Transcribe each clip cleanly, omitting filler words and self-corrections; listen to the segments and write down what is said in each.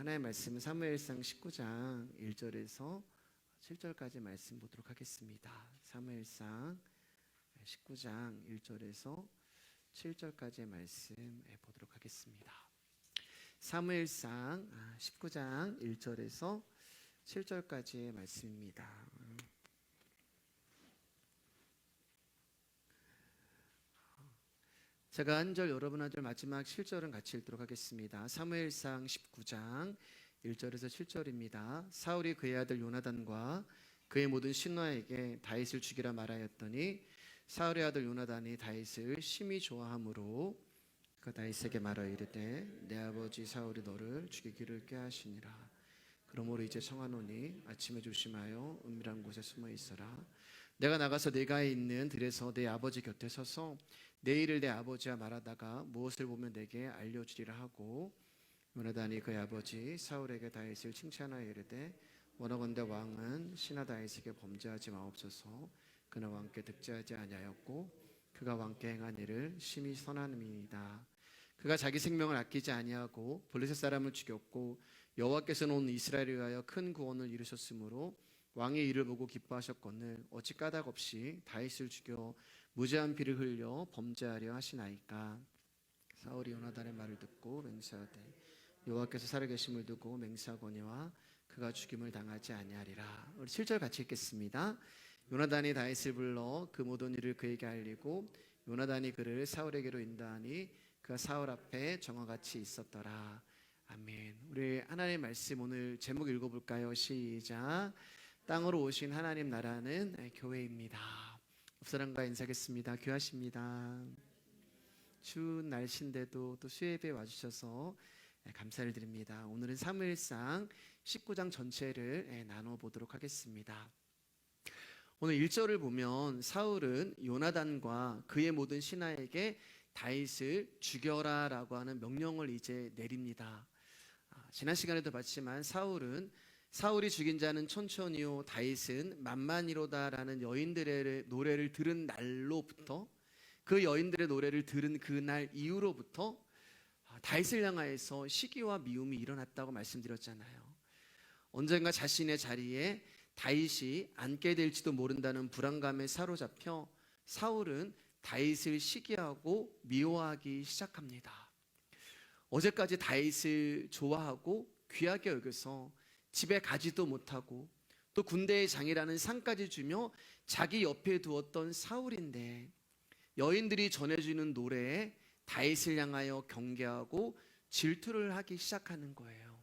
하나님의 말씀은 사무엘상 19장 1절에서 7절까지 말씀 보도록 하겠습니다. 사무엘상 19장 1절에서 7절까지의 말씀 보도록 하겠습니다. 사무엘상 19장 1절에서 7절까지의 말씀입니다. 제가 한 절, 여러분 한 절, 마지막 7절은 같이 읽도록 하겠습니다. 사무엘상 19장 1절에서 7절입니다. 사울이 그의 아들 요나단과 그의 모든 신하에게 다윗을 죽이라 말하였더니 사울의 아들 요나단이 다윗을 심히 좋아하므로 그 다윗에게 말하여 이르되 내 아버지 사울이 너를 죽이기를 꾀하시니라. 그러므로 이제 청하노니 아침에 조심하여 은밀한 곳에 숨어 있어라. 내가 나가서 네가 있는 들에서 내 아버지 곁에 서서 내 일을 내 아버지와 말하다가 무엇을 보면 내게 알려주리라 하고, 요나단이 그의 아버지 사울에게 다윗을 칭찬하여 이르되 원하건대 왕은 신하 다윗에게 범죄하지 마옵소서. 그는 왕께 득죄하지 아니하였고 그가 왕께 행한 일을 심히 선함이니이다. 그가 자기 생명을 아끼지 아니하고 블레셋 사람을 죽였고 여호와께서는 온 이스라엘을 위하여 큰 구원을 이루셨으므로 왕의 일을 보고 기뻐하셨거늘 어찌 까닭 없이 다윗을 죽여 무죄한 피를 흘려 범죄하려 하시나이까. 사울이 요나단의 말을 듣고 맹세하되 여호와께서 살아계심을 두고 맹세하거니와 그가 죽임을 당하지 아니하리라. 우리 7절 같이 읽겠습니다. 요나단이 다윗을 불러 그 모든 일을 그에게 알리고 요나단이 그를 사울에게로 인도하니 그가 사울 앞에 정화같이 있었더라. 아멘. 우리 하나님의 말씀 오늘 제목 읽어볼까요? 시작. 땅으로 오신 하나님 나라는 교회입니다. 옆사람과 인사하겠습니다. 귀하십니다. 추운 날씨인데도 또 수예배에 와주셔서 감사를 드립니다. 오늘은 사무엘상 19장 전체를 나눠보도록 하겠습니다. 오늘 1절을 보면 사울은 요나단과 그의 모든 신하에게 다윗을 죽여라 라고 하는 명령을 이제 내립니다. 지난 시간에도 봤지만 사울이 죽인 자는 천천히요 다윗은 만만이로다 라는 여인들의 노래를 들은 날로부터, 그 여인들의 노래를 들은 그날 이후로부터 다윗을 향하여서 시기와 미움이 일어났다고 말씀드렸잖아요. 언젠가 자신의 자리에 다윗이 앉게 될지도 모른다는 불안감에 사로잡혀 사울은 다윗을 시기하고 미워하기 시작합니다. 어제까지 다윗을 좋아하고 귀하게 여겨서 집에 가지도 못하고 또 군대의 장이라는 상까지 주며 자기 옆에 두었던 사울인데 여인들이 전해주는 노래에 다윗을 향하여 경계하고 질투를 하기 시작하는 거예요.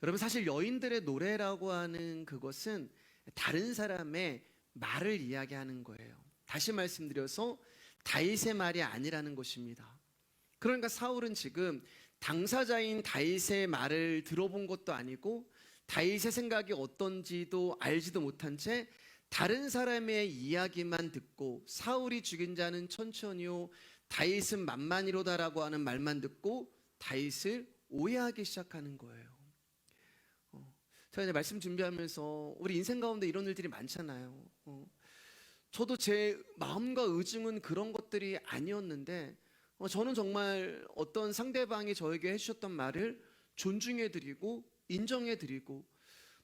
여러분, 사실 여인들의 노래라고 하는 그것은 다른 사람의 말을 이야기하는 거예요. 다시 말씀드려서 다윗의 말이 아니라는 것입니다. 그러니까 사울은 지금 당사자인 다윗의 말을 들어본 것도 아니고 다윗의 생각이 어떤지도 알지도 못한 채 다른 사람의 이야기만 듣고 이사울이 죽인 자는 천천히요 다윗은 만만이로다라고 하는 말만 듣고 다윗을 오해하기 시작하는 거예요. 제가 이제 말씀 준비하면서 우리 인생 가운데 이런 일들이 많잖아요. 저도 제 마음과 의중은 그런 것들이 아니었는데 저는 정말 어떤 상대방이 저에게 해주셨던 말을 존중해드리고 인정해드리고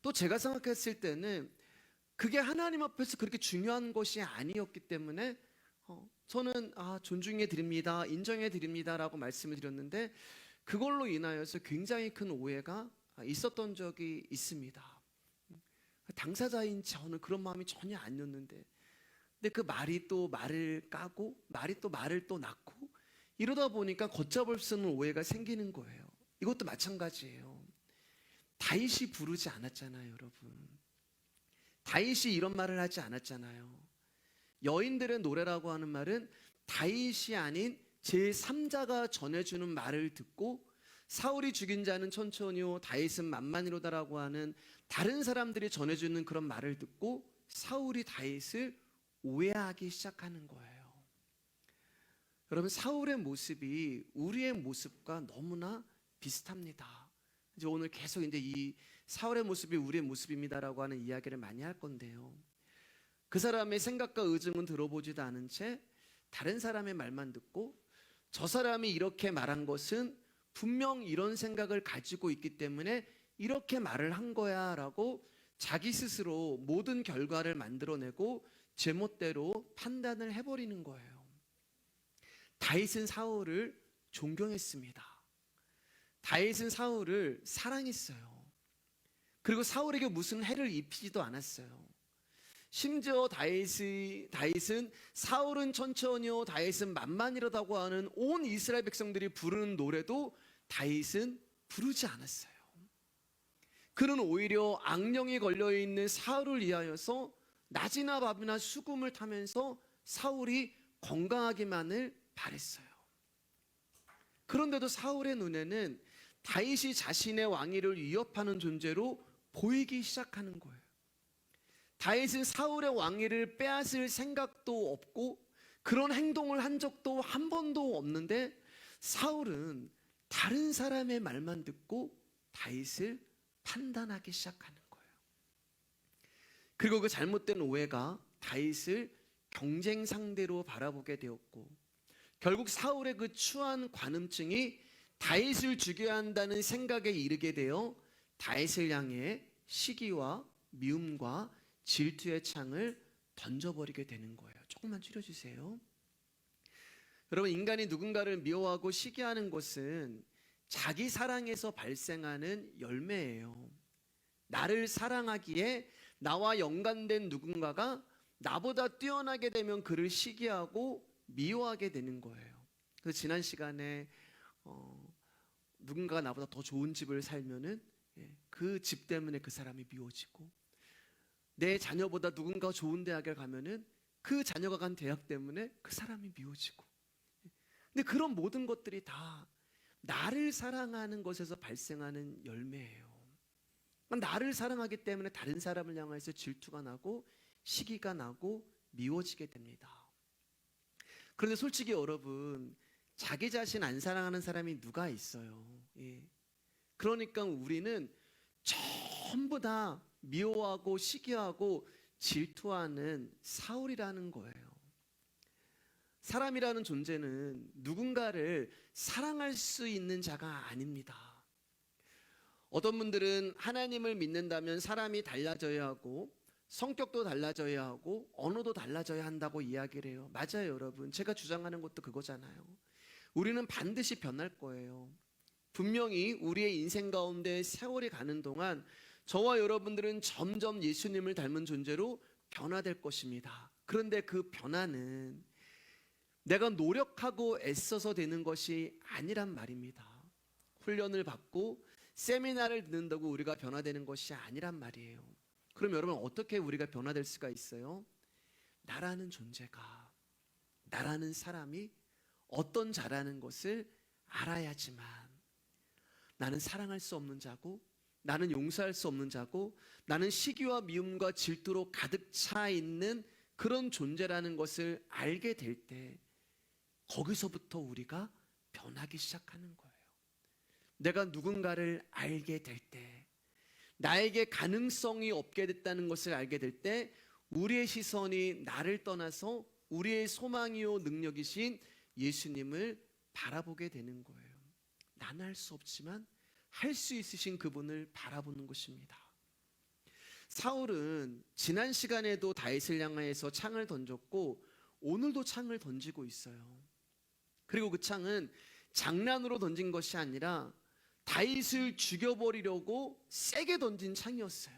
또 제가 생각했을 때는 그게 하나님 앞에서 그렇게 중요한 것이 아니었기 때문에 저는 존중해드립니다, 인정해드립니다 라고 말씀을 드렸는데 그걸로 인하여서 굉장히 큰 오해가 있었던 적이 있습니다. 당사자인 저는 그런 마음이 전혀 아니었는데 근데 그 말이 또 말을 까고 말이 또 말을 또 낳고 이러다 보니까 걷잡을 수 없는 오해가 생기는 거예요. 이것도 마찬가지예요. 다윗이 부르지 않았잖아요, 여러분. 다윗이 이런 말을 하지 않았잖아요. 여인들의 노래라고 하는 말은 다윗이 아닌 제3자가 전해주는 말을 듣고 사울이 죽인 자는 천천히요 다윗은 만만이로다라고 하는 다른 사람들이 전해주는 그런 말을 듣고 사울이 다윗을 오해하기 시작하는 거예요. 여러분, 사울의 모습이 우리의 모습과 너무나 비슷합니다. 이제 오늘 계속 이제 이 사울의 모습이 우리의 모습입니다라고 하는 이야기를 많이 할 건데요. 그 사람의 생각과 의중은 들어보지도 않은 채 다른 사람의 말만 듣고 저 사람이 이렇게 말한 것은 분명 이런 생각을 가지고 있기 때문에 이렇게 말을 한 거야 라고 자기 스스로 모든 결과를 만들어내고 제멋대로 판단을 해버리는 거예요. 다윗은 사울을 존경했습니다. 다윗은 사울을 사랑했어요. 그리고 사울에게 무슨 해를 입히지도 않았어요. 심지어 다윗은 사울은 천천히요, 다윗은 만만이라고 하는 온 이스라엘 백성들이 부르는 노래도 다윗은 부르지 않았어요. 그는 오히려 악령이 걸려있는 사울을 위하여서 낮이나 밤이나 수금을 타면서 사울이 건강하기만을 바랬어요. 그런데도 사울의 눈에는 다윗이 자신의 왕위를 위협하는 존재로 보이기 시작하는 거예요. 다윗은 사울의 왕위를 빼앗을 생각도 없고 그런 행동을 한 적도 한 번도 없는데 사울은 다른 사람의 말만 듣고 다윗을 판단하기 시작하는 거예요. 그리고 그 잘못된 오해가 다윗을 경쟁 상대로 바라보게 되었고 결국 사울의 그 추한 관음증이 다윗을 죽여야 한다는 생각에 이르게 되어 다윗을 향해 시기와 미움과 질투의 창을 던져버리게 되는 거예요. 조금만 줄여주세요. 여러분, 인간이 누군가를 미워하고 시기하는 것은 자기 사랑에서 발생하는 열매예요. 나를 사랑하기에 나와 연관된 누군가가 나보다 뛰어나게 되면 그를 시기하고 미워하게 되는 거예요. 그래서 지난 시간에 누군가가 나보다 더 좋은 집을 살면은 그 집 때문에 그 사람이 미워지고, 내 자녀보다 누군가 좋은 대학에 가면은 그 자녀가 간 대학 때문에 그 사람이 미워지고. 근데 그런 모든 것들이 다 나를 사랑하는 것에서 발생하는 열매예요. 나를 사랑하기 때문에 다른 사람을 향해서 질투가 나고 시기가 나고 미워지게 됩니다. 그런데 솔직히 여러분, 자기 자신 안 사랑하는 사람이 누가 있어요? 그러니까 우리는 전부 다 미워하고 시기하고 질투하는 사울이라는 거예요. 사람이라는 존재는 누군가를 사랑할 수 있는 자가 아닙니다. 어떤 분들은 하나님을 믿는다면 사람이 달라져야 하고 성격도 달라져야 하고 언어도 달라져야 한다고 이야기를 해요. 맞아요, 여러분. 제가 주장하는 것도 그거잖아요. 우리는 반드시 변할 거예요. 분명히 우리의 인생 가운데 세월이 가는 동안 저와 여러분들은 점점 예수님을 닮은 존재로 변화될 것입니다. 그런데 그 변화는 내가 노력하고 애써서 되는 것이 아니란 말입니다. 훈련을 받고 세미나를 듣는다고 우리가 변화되는 것이 아니란 말이에요. 그럼 여러분, 어떻게 우리가 변화될 수가 있어요? 나라는 존재가, 나라는 사람이 어떤 자라는 것을 알아야지만, 나는 사랑할 수 없는 자고, 나는 용서할 수 없는 자고, 나는 시기와 미움과 질투로 가득 차 있는 그런 존재라는 것을 알게 될 때, 거기서부터 우리가 변하기 시작하는 거예요. 내가 누군가를 알게 될 때, 나에게 가능성이 없게 됐다는 것을 알게 될 때, 우리의 시선이 나를 떠나서 우리의 소망이요 능력이신 예수님을 바라보게 되는 거예요. 나는 할 수 없지만 할 수 있으신 그분을 바라보는 것입니다. 사울은 지난 시간에도 다윗을 향하여서 창을 던졌고 오늘도 창을 던지고 있어요. 그리고 그 창은 장난으로 던진 것이 아니라 다윗을 죽여버리려고 세게 던진 창이었어요.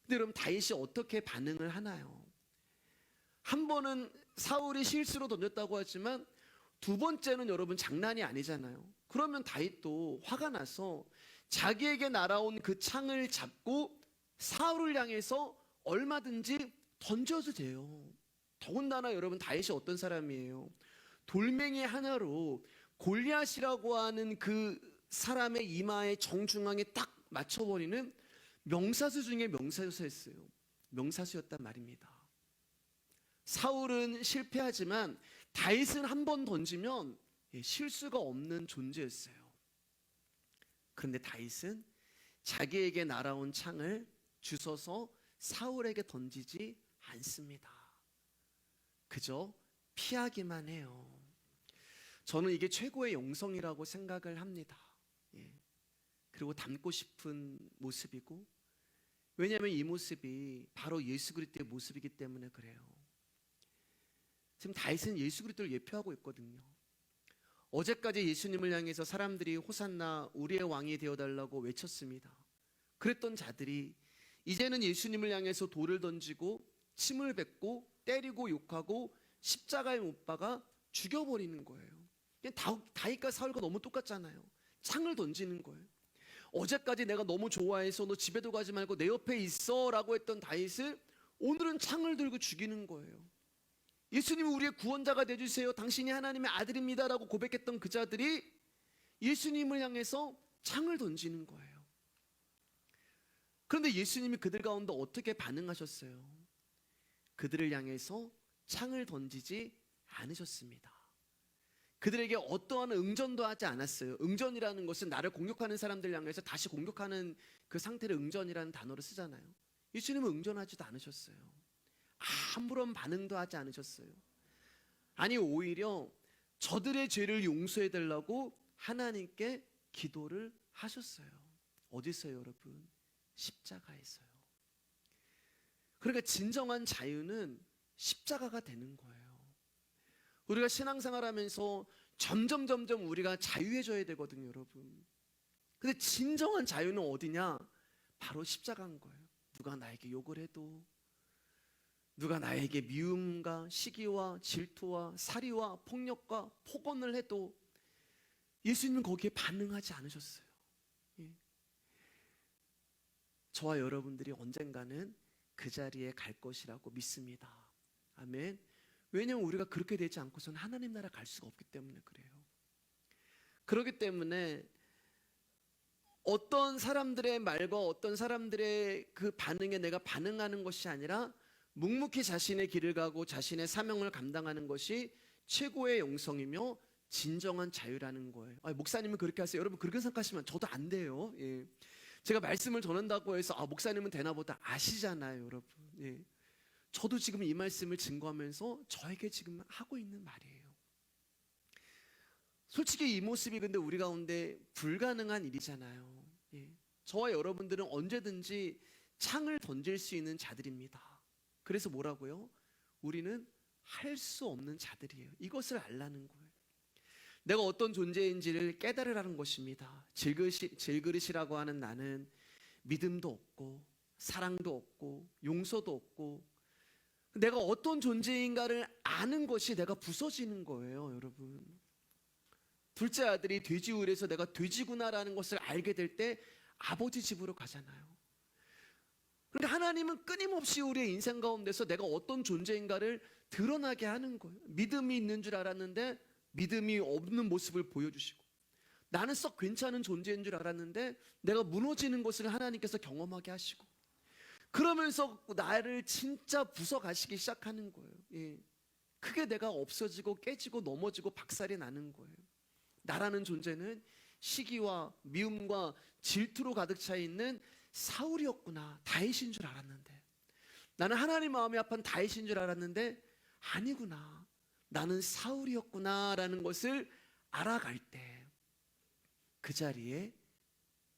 근데 여러분, 다윗이 어떻게 반응을 하나요? 한 번은 사울이 실수로 던졌다고 하지만 두 번째는 여러분 장난이 아니잖아요. 그러면 다윗도 화가 나서 자기에게 날아온 그 창을 잡고 사울을 향해서 얼마든지 던져도 돼요. 더군다나 여러분, 다윗이 어떤 사람이에요? 돌멩이 하나로 골리앗이라고 하는 그 사람의 이마의 정중앙에 딱 맞춰버리는 명사수 중에 명사수였어요. 명사수였단 말입니다. 사울은 실패하지만 다윗은 한 번 던지면 실수가 없는 존재였어요. 그런데 다윗은 자기에게 날아온 창을 주워서 사울에게 던지지 않습니다. 그저 피하기만 해요. 저는 이게 최고의 영성이라고 생각을 합니다. 예. 그리고 닮고 싶은 모습이고, 왜냐하면 이 모습이 바로 예수 그리스도의 모습이기 때문에 그래요. 지금 다윗은 예수 그리스도를 예표하고 있거든요. 어제까지 예수님을 향해서 사람들이 호산나 우리의 왕이 되어달라고 외쳤습니다. 그랬던 자들이 이제는 예수님을 향해서 돌을 던지고 침을 뱉고 때리고 욕하고 십자가에 못 박아 죽여버리는 거예요. 다윗과 사울과 너무 똑같잖아요. 창을 던지는 거예요. 어제까지 내가 너무 좋아해서 너 집에도 가지 말고 내 옆에 있어 라고 했던 다윗을 오늘은 창을 들고 죽이는 거예요. 예수님이 우리의 구원자가 되어주세요, 당신이 하나님의 아들입니다 라고 고백했던 그 자들이 예수님을 향해서 창을 던지는 거예요. 그런데 예수님이 그들 가운데 어떻게 반응하셨어요? 그들을 향해서 창을 던지지 않으셨습니다. 그들에게 어떠한 응전도 하지 않았어요. 응전이라는 것은 나를 공격하는 사람들 향해서 다시 공격하는 그 상태를 응전이라는 단어를 쓰잖아요. 예수님은 응전하지도 않으셨어요. 아무런 반응도 하지 않으셨어요. 아니, 오히려 저들의 죄를 용서해 달라고 하나님께 기도를 하셨어요. 어디서요, 여러분? 십자가에서요. 그러니까 진정한 자유는 십자가가 되는 거예요. 우리가 신앙생활하면서 점점 우리가 자유해져야 되거든요, 여러분. 근데 진정한 자유는 어디냐? 바로 십자가인 거예요. 누가 나에게 욕을 해도, 누가 나에게 미움과 시기와 질투와 살이와 폭력과 폭언을 해도 예수님은 거기에 반응하지 않으셨어요. 예. 저와 여러분들이 언젠가는 그 자리에 갈 것이라고 믿습니다. 아멘. 왜냐하면 우리가 그렇게 되지 않고서는 하나님 나라 갈 수가 없기 때문에 그래요. 그렇기 때문에 어떤 사람들의 말과 어떤 사람들의 그 반응에 내가 반응하는 것이 아니라 묵묵히 자신의 길을 가고 자신의 사명을 감당하는 것이 최고의 영성이며 진정한 자유라는 거예요. 목사님은 그렇게 하세요. 여러분 그렇게 생각하시면 저도 안 돼요. 예. 제가 말씀을 전한다고 해서 목사님은 되나 보다 아시잖아요, 여러분. 예. 저도 지금 이 말씀을 증거하면서 저에게 지금 하고 있는 말이에요. 솔직히 이 모습이 근데 우리 가운데 불가능한 일이잖아요. 예. 저와 여러분들은 언제든지 창을 던질 수 있는 자들입니다. 그래서 뭐라고요? 우리는 할 수 없는 자들이에요. 이것을 알라는 거예요. 내가 어떤 존재인지를 깨달으라는 것입니다. 질그릇이라고 하는 나는 믿음도 없고 사랑도 없고 용서도 없고 내가 어떤 존재인가를 아는 것이 내가 부서지는 거예요, 여러분. 둘째 아들이 돼지우리에서 내가 돼지구나라는 것을 알게 될 때 아버지 집으로 가잖아요. 그러니까 하나님은 끊임없이 우리의 인생 가운데서 내가 어떤 존재인가를 드러나게 하는 거예요. 믿음이 있는 줄 알았는데 믿음이 없는 모습을 보여주시고, 나는 썩 괜찮은 존재인 줄 알았는데 내가 무너지는 것을 하나님께서 경험하게 하시고, 그러면서 나를 진짜 부숴가시기 시작하는 거예요. 예. 크게 내가 없어지고 깨지고 넘어지고 박살이 나는 거예요. 나라는 존재는 시기와 미움과 질투로 가득 차 있는 사울이었구나, 다윗인 줄 알았는데, 나는 하나님 마음이 아픈 다윗인 줄 알았는데 아니구나, 나는 사울이었구나 라는 것을 알아갈 때 그 자리에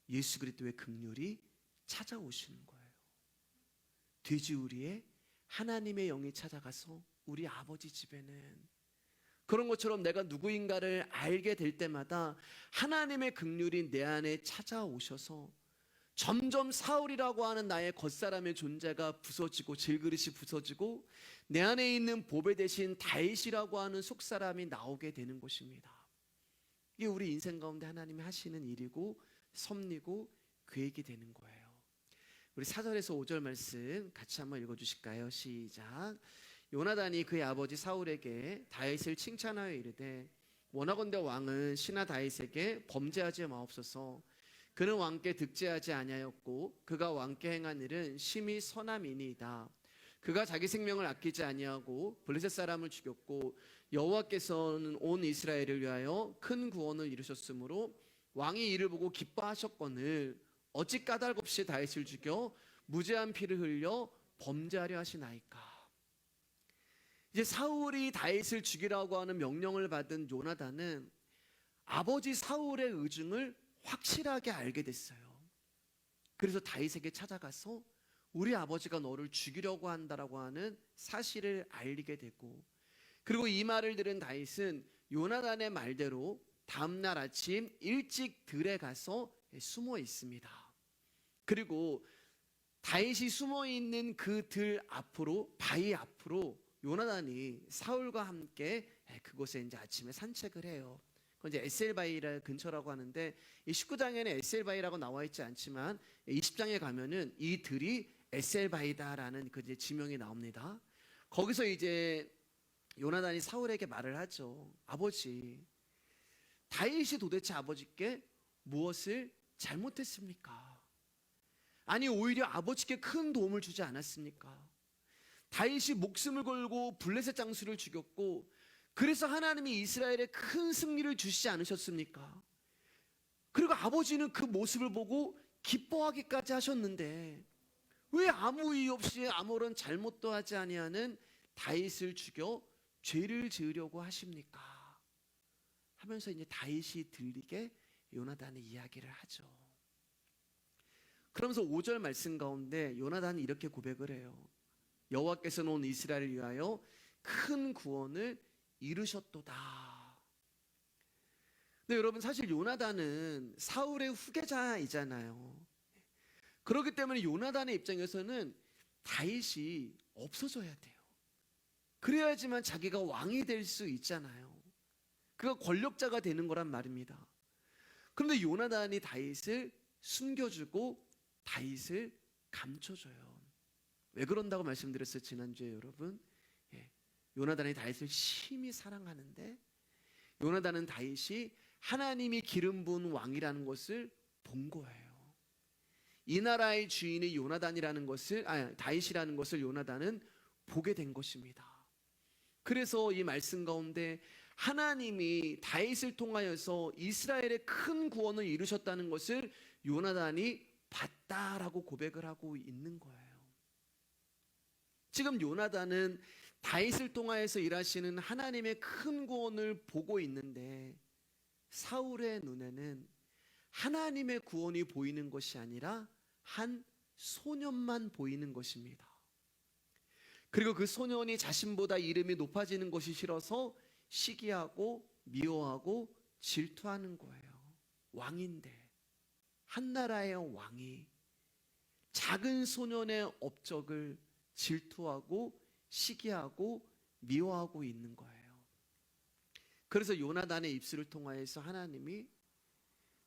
예수 그리스도의 긍휼이 찾아오시는 거예요. 돼지우리에 하나님의 영이 찾아가서 우리 아버지 집에는, 그런 것처럼 내가 누구인가를 알게 될 때마다 하나님의 긍휼이 내 안에 찾아오셔서 점점 사울이라고 하는 나의 겉사람의 존재가 부서지고 질그릇이 부서지고 내 안에 있는 보배 대신 다윗이라고 하는 속사람이 나오게 되는 것입니다. 이게 우리 인생 가운데 하나님이 하시는 일이고 섭리고 계획이 되는 거예요. 우리 4절에서 5절 말씀 같이 한번 읽어주실까요? 시작. 요나단이 그의 아버지 사울에게 다윗을 칭찬하여 이르되, 원하건대 왕은 신하 다윗에게 범죄하지 마옵소서. 그는 왕께 득죄하지 아니하였고 그가 왕께 행한 일은 심히 선함이니이다. 그가 자기 생명을 아끼지 아니하고 블레셋 사람을 죽였고 여호와께서는 온 이스라엘을 위하여 큰 구원을 이루셨으므로 왕이 이를 보고 기뻐하셨거늘 어찌 까닭 없이 다윗을 죽여 무죄한 피를 흘려 범죄하려 하시나이까. 이제 사울이 다윗을 죽이라고 하는 명령을 받은 요나단은 아버지 사울의 의중을 확실하게 알게 됐어요. 그래서 다윗에게 찾아가서 우리 아버지가 너를 죽이려고 한다라고 하는 사실을 알리게 되고, 그리고 이 말을 들은 다윗은 요나단의 말대로 다음날 아침 일찍 들에 가서 숨어 있습니다. 그리고 다윗이 숨어 있는 그 들 앞으로, 바위 앞으로 요나단이 사울과 함께 그곳에 이제 아침에 산책을 해요. 그건 이제 에셀바이 근처라고 하는데, 이 19장에는 에셀바이라고 나와 있지 않지만 20장에 가면은 이 들이 에셀바이다라는 그 이제 지명이 나옵니다. 거기서 이제 요나단이 사울에게 말을 하죠. 아버지, 다윗이 도대체 아버지께 무엇을 잘못했습니까? 아니 오히려 아버지께 큰 도움을 주지 않았습니까? 다윗이 목숨을 걸고 블레셋 장수를 죽였고, 그래서 하나님이 이스라엘에 큰 승리를 주시지 않으셨습니까? 그리고 아버지는 그 모습을 보고 기뻐하기까지 하셨는데 왜 아무 이유 없이 아무런 잘못도 하지 아니하는 다윗을 죽여 죄를 지으려고 하십니까? 하면서 이제 다윗이 들리게 요나단의 이야기를 하죠. 그러면서 5절 말씀 가운데 요나단이 이렇게 고백을 해요. 여호와께서는 온 이스라엘을 위하여 큰 구원을 이루셨도다. 근데 여러분, 사실 요나단은 사울의 후계자이잖아요. 그렇기 때문에 요나단의 입장에서는 다윗이 없어져야 돼요. 그래야지만 자기가 왕이 될 수 있잖아요. 그가 권력자가 되는 거란 말입니다. 그런데 요나단이 다윗을 숨겨주고 다윗을 감춰줘요. 왜 그런다고 말씀드렸어요 지난주에 여러분? 요나단이 다윗을 심히 사랑하는데, 요나단은 다윗이 하나님이 기름 부은 왕이라는 것을 본 거예요. 이 나라의 주인이 요나단이라는 것을, 다윗이라는 것을 요나단은 보게 된 것입니다. 그래서 이 말씀 가운데 하나님이 다윗을 통하여서 이스라엘의 큰 구원을 이루셨다는 것을 요나단이 봤다라고 고백을 하고 있는 거예요. 지금 요나단은 다윗을 통하여서 일하시는 하나님의 큰 구원을 보고 있는데, 사울의 눈에는 하나님의 구원이 보이는 것이 아니라 한 소년만 보이는 것입니다. 그리고 그 소년이 자신보다 이름이 높아지는 것이 싫어서 시기하고 미워하고 질투하는 거예요. 왕인데, 한 나라의 왕이 작은 소년의 업적을 질투하고 시기하고 미워하고 있는 거예요. 그래서 요나단의 입술을 통하여서 하나님이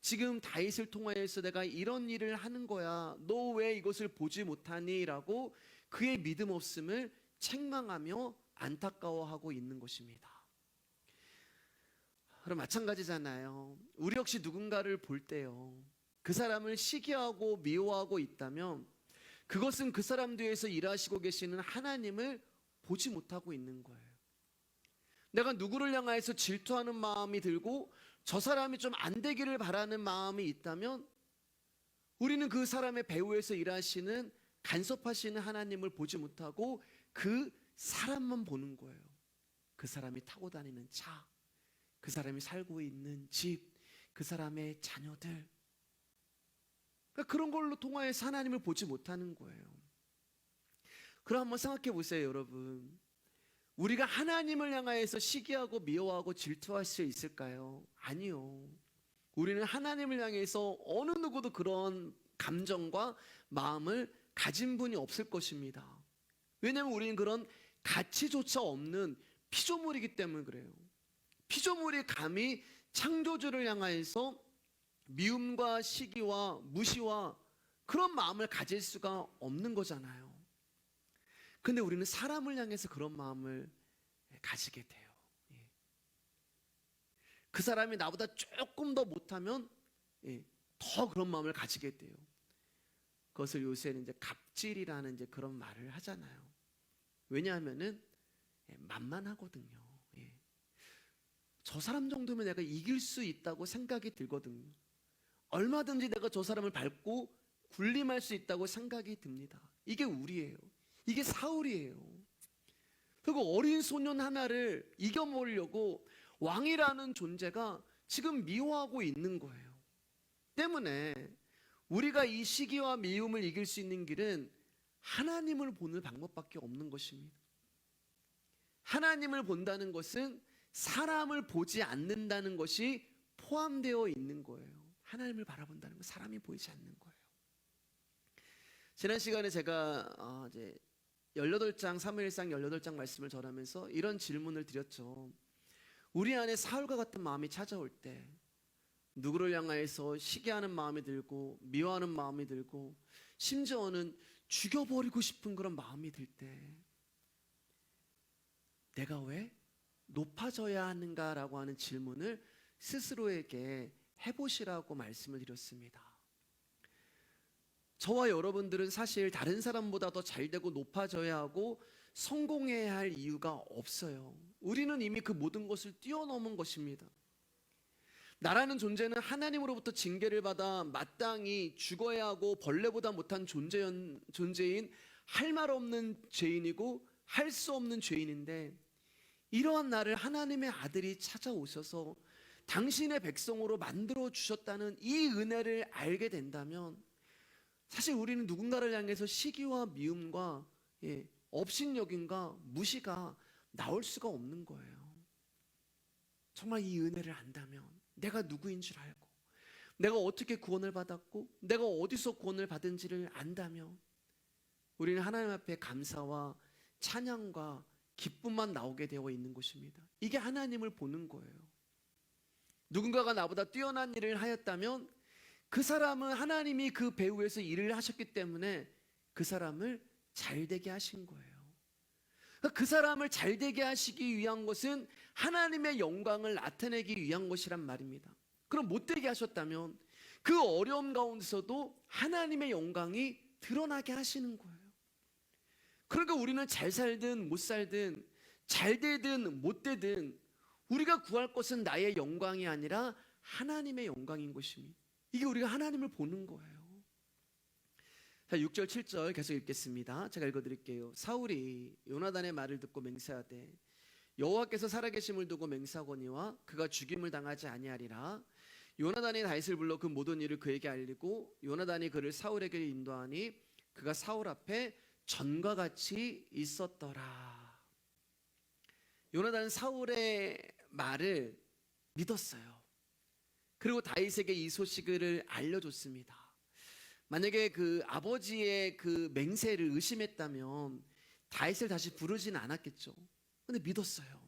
지금 다윗을 통하여서 내가 이런 일을 하는 거야, 너 왜 이것을 보지 못하니? 라고 그의 믿음 없음을 책망하며 안타까워하고 있는 것입니다. 그럼 마찬가지잖아요. 우리 역시 누군가를 볼 때요, 그 사람을 시기하고 미워하고 있다면 그것은 그 사람 뒤에서 일하시고 계시는 하나님을 보지 못하고 있는 거예요. 내가 누구를 향해서 질투하는 마음이 들고 저 사람이 좀 안 되기를 바라는 마음이 있다면 우리는 그 사람의 배후에서 일하시는, 간섭하시는 하나님을 보지 못하고 그 사람만 보는 거예요. 그 사람이 타고 다니는 차, 그 사람이 살고 있는 집, 그 사람의 자녀들, 그러니까 그런 걸로 통하여서 하나님을 보지 못하는 거예요. 그럼 한번 생각해 보세요 여러분. 우리가 하나님을 향하여서 시기하고 미워하고 질투할 수 있을까요? 아니요. 우리는 하나님을 향해서 어느 누구도 그런 감정과 마음을 가진 분이 없을 것입니다. 왜냐하면 우리는 그런 가치조차 없는 피조물이기 때문에 그래요. 피조물이 감히 창조주를 향하여서 미움과 시기와 무시와 그런 마음을 가질 수가 없는 거잖아요. 근데 우리는 사람을 향해서 그런 마음을 가지게 돼요. 그 사람이 나보다 조금 더 못하면 더 그런 마음을 가지게 돼요. 그것을 요새는 이제 갑질이라는 이제 그런 말을 하잖아요. 왜냐하면은 만만하거든요. 저 사람 정도면 내가 이길 수 있다고 생각이 들거든요. 얼마든지 내가 저 사람을 밟고 군림할 수 있다고 생각이 듭니다. 이게 우리예요. 이게 사울이에요. 그리고 어린 소년 하나를 이겨먹으려고 왕이라는 존재가 지금 미워하고 있는 거예요. 때문에 우리가 이 시기와 미움을 이길 수 있는 길은 하나님을 보는 방법밖에 없는 것입니다. 하나님을 본다는 것은 사람을 보지 않는다는 것이 포함되어 있는 거예요. 하나님을 바라본다는 건 사람이 보이지 않는 거예요. 지난 시간에 제가 이제 18장 사무엘상 18장 말씀을 전하면서 이런 질문을 드렸죠. 우리 안에 사울과 같은 마음이 찾아올 때 누구를 향하여서 시기하는 마음이 들고 미워하는 마음이 들고 심지어는 죽여버리고 싶은 그런 마음이 들 때 내가 왜 높아져야 하는가라고 하는 질문을 스스로에게 해보시라고 말씀을 드렸습니다. 저와 여러분들은 사실 다른 사람보다 더 잘되고 높아져야 하고 성공해야 할 이유가 없어요. 우리는 이미 그 모든 것을 뛰어넘은 것입니다. 나라는 존재는 하나님으로부터 징계를 받아 마땅히 죽어야 하고 벌레보다 못한 존재인 할 말 없는 죄인이고 할 수 없는 죄인인데, 이러한 나를 하나님의 아들이 찾아오셔서 당신의 백성으로 만들어 주셨다는 이 은혜를 알게 된다면 사실 우리는 누군가를 향해서 시기와 미움과 업신여김과 무시가 나올 수가 없는 거예요. 정말 이 은혜를 안다면, 내가 누구인 줄 알고 내가 어떻게 구원을 받았고 내가 어디서 구원을 받은지를 안다면 우리는 하나님 앞에 감사와 찬양과 기쁨만 나오게 되어 있는 것입니다. 이게 하나님을 보는 거예요. 누군가가 나보다 뛰어난 일을 하였다면 그 사람은 하나님이 그 배후에서 일을 하셨기 때문에 그 사람을 잘되게 하신 거예요. 그 사람을 잘되게 하시기 위한 것은 하나님의 영광을 나타내기 위한 것이란 말입니다. 그럼 못되게 하셨다면 그 어려움 가운데서도 하나님의 영광이 드러나게 하시는 거예요. 그러니까 우리는 잘 살든 못 살든 잘 되든 못 되든 우리가 구할 것은 나의 영광이 아니라 하나님의 영광인 것입니다. 이게 우리가 하나님을 보는 거예요. 자, 6절 7절 계속 읽겠습니다. 제가 읽어드릴게요. 사울이 요나단의 말을 듣고 맹세하되 여호와께서 살아계심을 두고 맹세하거니와 그가 죽임을 당하지 아니하리라. 요나단이 다윗을 불러 그 모든 일을 그에게 알리고 요나단이 그를 사울에게 인도하니 그가 사울 앞에 전과 같이 있었더라. 요나단은 사울의 말을 믿었어요. 그리고 다윗에게 이 소식을 알려줬습니다. 만약에 그 아버지의 그 맹세를 의심했다면 다윗을 다시 부르지는 않았겠죠. 근데 믿었어요.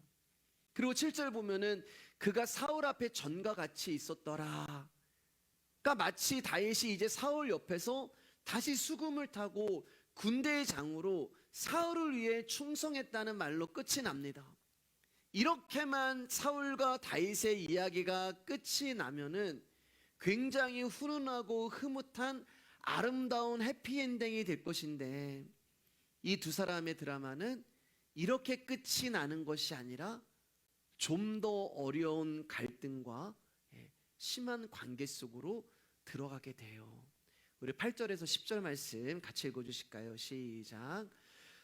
그리고 7절 보면은 그가 사울 앞에 전과 같이 있었더라. 그러니까 마치 다윗이 이제 사울 옆에서 다시 수금을 타고 군대의 장으로 사울을 위해 충성했다는 말로 끝이 납니다. 이렇게만 사울과 다윗의 이야기가 끝이 나면은 굉장히 훈훈하고 흐뭇한 아름다운 해피엔딩이 될 것인데, 이 두 사람의 드라마는 이렇게 끝이 나는 것이 아니라 좀 더 어려운 갈등과 심한 관계 속으로 들어가게 돼요. 우리 8절에서 10절 말씀 같이 읽어주실까요? 시작.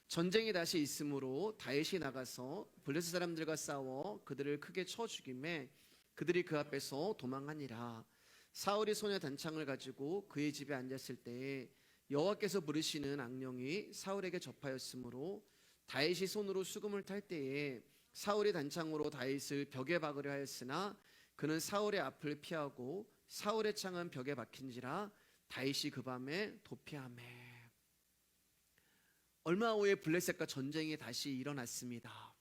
전쟁이 다시 있으므로 다윗이 나가서 블레셋 사람들과 싸워 그들을 크게 쳐 죽이매 그들이 그 앞에서 도망하니라. 사울이 소녀 단창을 가지고 그의 집에 앉았을 때에 여호와께서 부르시는 악령이 사울에게 접하였으므로 다윗이 손으로 수금을 탈 때에 사울이 단창으로 다윗을 벽에 박으려 하였으나 그는 사울의 앞을 피하고 사울의 창은 벽에 박힌지라 다윗이 그 밤에 도피하매. 얼마 후에 블레셋과 전쟁이 다시 일어났습니다.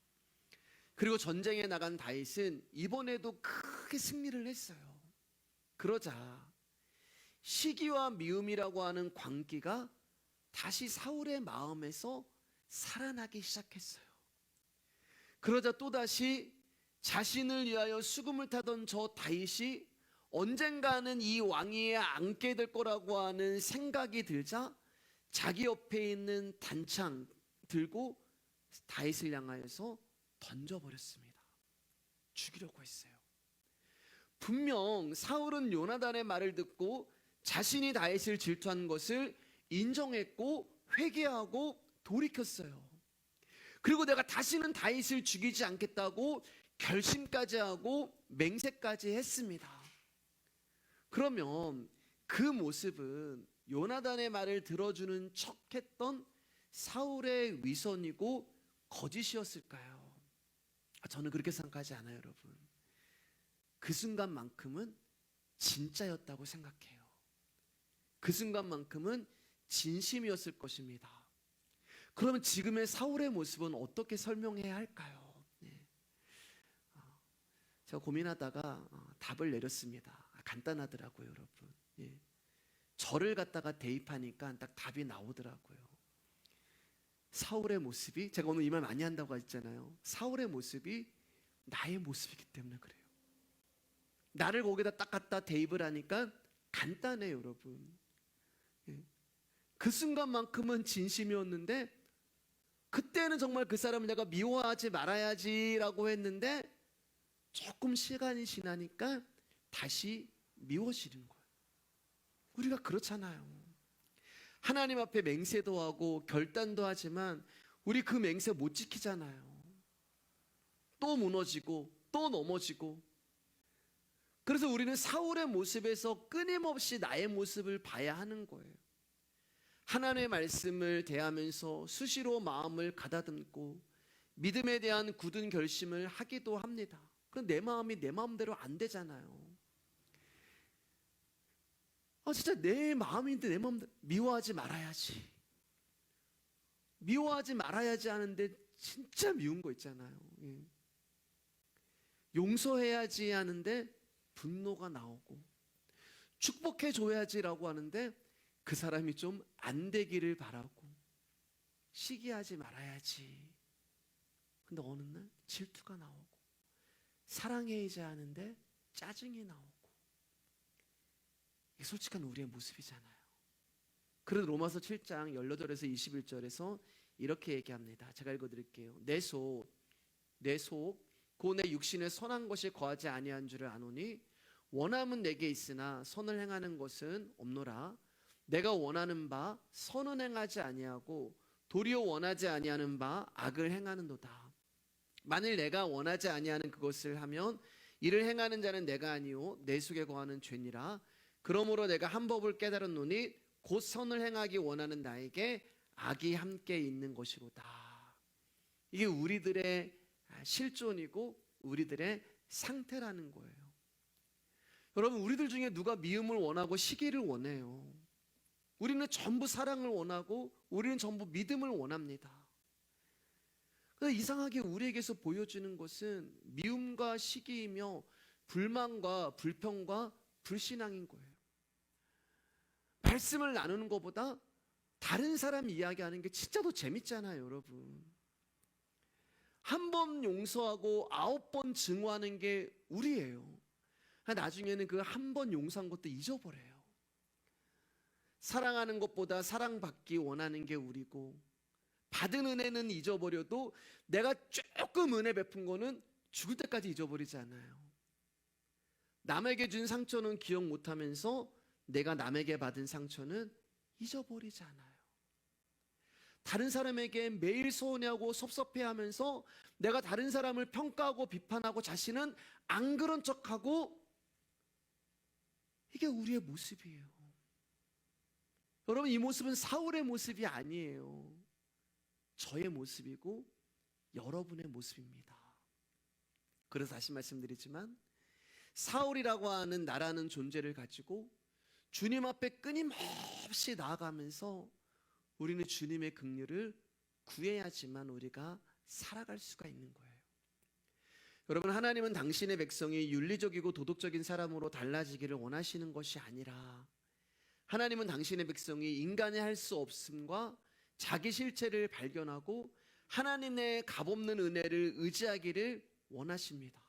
그리고 전쟁에 나간 다윗은 이번에도 크게 승리를 했어요. 그러자 시기와 미움이라고 하는 광기가 다시 사울의 마음에서 살아나기 시작했어요. 그러자 또다시 자신을 위하여 수금을 타던 저 다윗이 언젠가는 이 왕위에 앉게 될 거라고 하는 생각이 들자 자기 옆에 있는 단창 들고 다윗을 향하여서 던져버렸습니다. 죽이려고 했어요. 분명 사울은 요나단의 말을 듣고 자신이 다윗을 질투한 것을 인정했고 회개하고 돌이켰어요. 그리고 내가 다시는 다윗을 죽이지 않겠다고 결심까지 하고 맹세까지 했습니다. 그러면 그 모습은 요나단의 말을 들어주는 척했던 사울의 위선이고 거짓이었을까요? 저는 그렇게 생각하지 않아요, 여러분. 그 순간만큼은 진짜였다고 생각해요. 그 순간만큼은 진심이었을 것입니다. 그러면 지금의 사울의 모습은 어떻게 설명해야 할까요? 제가 고민하다가 답을 내렸습니다. 간단하더라고요, 여러분. 저를 갖다가 대입하니까 딱 답이 나오더라고요. 사울의 모습이, 제가 오늘 이 말 많이 한다고 했잖아요. 사울의 모습이 나의 모습이기 때문에 그래요. 나를 거기다 딱 갖다 대입을 하니까 간단해요, 여러분. 그 순간만큼은 진심이었는데, 그때는 정말 그 사람을 내가 미워하지 말아야지라고 했는데, 조금 시간이 지나니까 다시 미워지는 거예요. 우리가 그렇잖아요. 하나님 앞에 맹세도 하고 결단도 하지만 우리 그 맹세 못 지키잖아요. 또 무너지고 또 넘어지고. 그래서 우리는 사울의 모습에서 끊임없이 나의 모습을 봐야 하는 거예요. 하나님의 말씀을 대하면서 수시로 마음을 가다듬고 믿음에 대한 굳은 결심을 하기도 합니다. 그런데 내 마음이 내 마음대로 안 되잖아요. 진짜 내 마음인데 내 마음대로 미워하지 말아야지. 미워하지 말아야지 하는데 진짜 미운 거 있잖아요. 용서해야지 하는데 분노가 나오고, 축복해줘야지라고 하는데 그 사람이 좀 안 되기를 바라고, 시기하지 말아야지. 근데 어느 날 질투가 나오고, 사랑해야지 하는데 짜증이 나오고. 이게 솔직한 우리의 모습이잖아요. 그래서 로마서 7장 18절에서 21절에서 이렇게 얘기합니다. 제가 읽어드릴게요. 내 속 곧 내 육신에 선한 것이 거하지 아니한 줄을 아노니 원함은 내게 있으나 선을 행하는 것은 없노라. 내가 원하는 바 선은 행하지 아니하고 도리어 원하지 아니하는 바 악을 행하는도다. 만일 내가 원하지 아니하는 그것을 하면 이를 행하는 자는 내가 아니요 내 속에 거하는 죄니라. 그러므로 내가 한 법을 깨달았노니 곧 선을 행하기 원하는 나에게 악이 함께 있는 것이로다. 이게 우리들의 실존이고 우리들의 상태라는 거예요. 여러분, 우리들 중에 누가 미움을 원하고 시기를 원해요? 우리는 전부 사랑을 원하고 우리는 전부 믿음을 원합니다. 그런데 이상하게 우리에게서 보여지는 것은 미움과 시기이며 불만과 불평과 불신앙인 거예요. 말씀을 나누는 것보다 다른 사람 이야기하는 게 진짜 더 재밌잖아요, 여러분. 한 번 용서하고 9번 증오하는 게 우리예요. 나중에는 그 한 번 용서한 것도 잊어버려요. 사랑하는 것보다 사랑받기 원하는 게 우리고, 받은 은혜는 잊어버려도 내가 조금 은혜 베푼 거는 죽을 때까지 잊어버리지 않아요. 남에게 준 상처는 기억 못하면서 내가 남에게 받은 상처는 잊어버리지 않아요. 다른 사람에게 매일 서운해하고 섭섭해하면서 내가 다른 사람을 평가하고 비판하고 자신은 안 그런 척하고, 이게 우리의 모습이에요. 여러분, 이 모습은 사울의 모습이 아니에요. 저의 모습이고 여러분의 모습입니다. 그래서 다시 말씀드리지만, 사울이라고 하는 나라는 존재를 가지고 주님 앞에 끊임없이 나아가면서 우리는 주님의 긍휼을 구해야지만 우리가 살아갈 수가 있는 거예요. 여러분, 하나님은 당신의 백성이 윤리적이고 도덕적인 사람으로 달라지기를 원하시는 것이 아니라, 하나님은 당신의 백성이 인간이 할 수 없음과 자기 실체를 발견하고 하나님의 값없는 은혜를 의지하기를 원하십니다.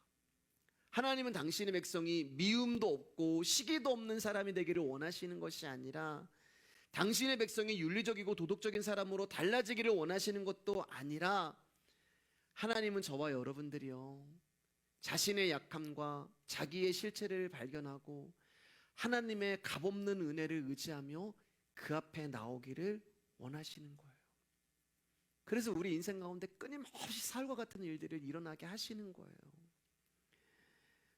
하나님은 당신의 백성이 미움도 없고 시기도 없는 사람이 되기를 원하시는 것이 아니라, 당신의 백성이 윤리적이고 도덕적인 사람으로 달라지기를 원하시는 것도 아니라, 하나님은 저와 여러분들이요, 자신의 약함과 자기의 실체를 발견하고 하나님의 값없는 은혜를 의지하며 그 앞에 나오기를 원하시는 거예요. 그래서 우리 인생 가운데 끊임없이 사울과 같은 일들을 일어나게 하시는 거예요.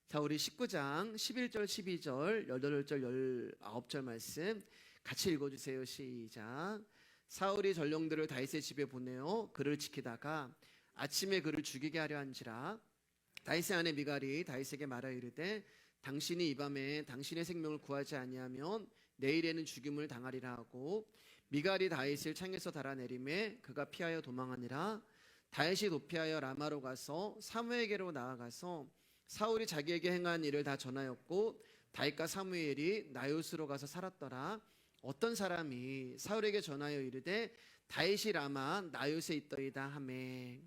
자, 우리 19장 11절 12절 18절 19절 말씀 같이 읽어주세요. 시작. 사울이 전령들을 다윗의 집에 보내어 그를 지키다가 아침에 그를 죽이게 하려 한지라. 다윗의 아내 미갈이 다윗에게 말하 이르되 당신이 이 밤에 당신의 생명을 구하지 아니하면 내일에는 죽임을 당하리라 하고, 미갈이 다윗을 창에서 달아내림에 그가 피하여 도망하니라. 다윗이 도피하여 라마로 가서 사무엘에게로 나아가서 사울이 자기에게 행한 일을 다 전하였고, 다윗과 사무엘이 나요스로 가서 살았더라. 어떤 사람이 사울에게 전하여 이르되 다윗이 라마 나요스에 있더이다 하매.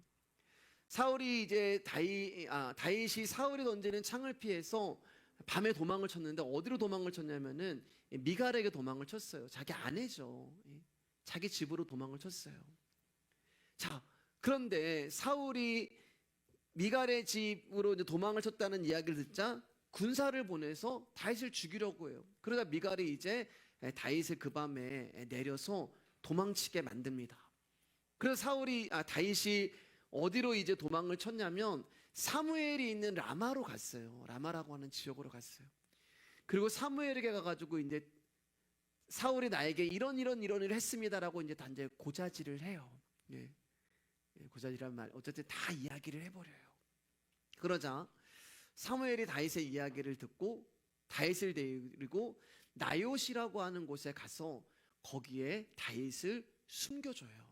사울이 이제 다윗이 사울이 던지는 창을 피해서 밤에 도망을 쳤는데, 어디로 도망을 쳤냐면은 미갈에게 도망을 쳤어요. 자기 아내죠. 자기 집으로 도망을 쳤어요. 자, 그런데 사울이 미갈의 집으로 이제 도망을 쳤다는 이야기를 듣자 군사를 보내서 다윗을 죽이려고 해요. 그러다 미갈이 이제 다윗을 그 밤에 내려서 도망치게 만듭니다. 그래서 다윗이 어디로 이제 도망을 쳤냐면 사무엘이 있는 라마로 갔어요. 라마라고 하는 지역으로 갔어요. 그리고 사무엘에게 가가지고 이제 사울이 나에게 이런 일을 했습니다라고 이제 단지 고자질을 해요. 고자질이란 말, 어쨌든 다 이야기를 해버려요. 그러자 사무엘이 다윗의 이야기를 듣고 다윗을 데리고 나요시라고 하는 곳에 가서 거기에 다윗을 숨겨줘요.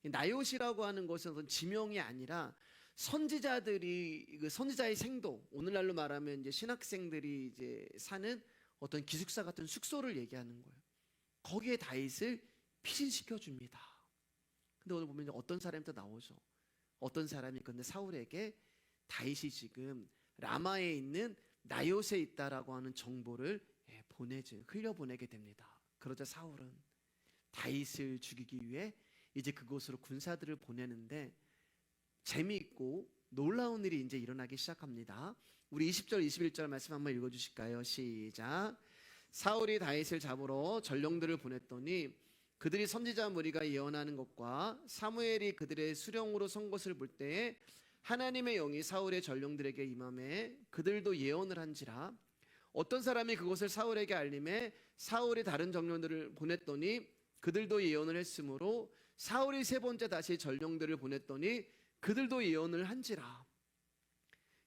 나요시라고 하는 것은 지명이 아니라 선지자들이 그 선지자의 생도, 오늘날로 말하면 이제 신학생들이 이제 사는 어떤 기숙사 같은 숙소를 얘기하는 거예요. 거기에 다윗을 피신시켜 줍니다. 근데 오늘 보면 어떤 사람이 또 나오죠. 어떤 사람이 근데 사울에게 다윗이 지금 라마에 있는 나요스에 있다라고 하는 정보를 흘려보내게 됩니다. 그러자 사울은 다윗을 죽이기 위해 이제 그곳으로 군사들을 보내는데 재미있고 놀라운 일이 이제 일어나기 시작합니다. 우리 20절 21절 말씀 한번 읽어주실까요? 시작. 사울이 다윗을 잡으러 전령들을 보냈더니 그들이 선지자 무리가 예언하는 것과 사무엘이 그들의 수령으로 선 것을 볼 때에 하나님의 영이 사울의 전령들에게 임함에 그들도 예언을 한지라. 어떤 사람이 그것을 사울에게 알림해 사울이 다른 전령들을 보냈더니 그들도 예언을 했으므로 사울이 세 번째 다시 전령들을 보냈더니 그들도 예언을 한지라.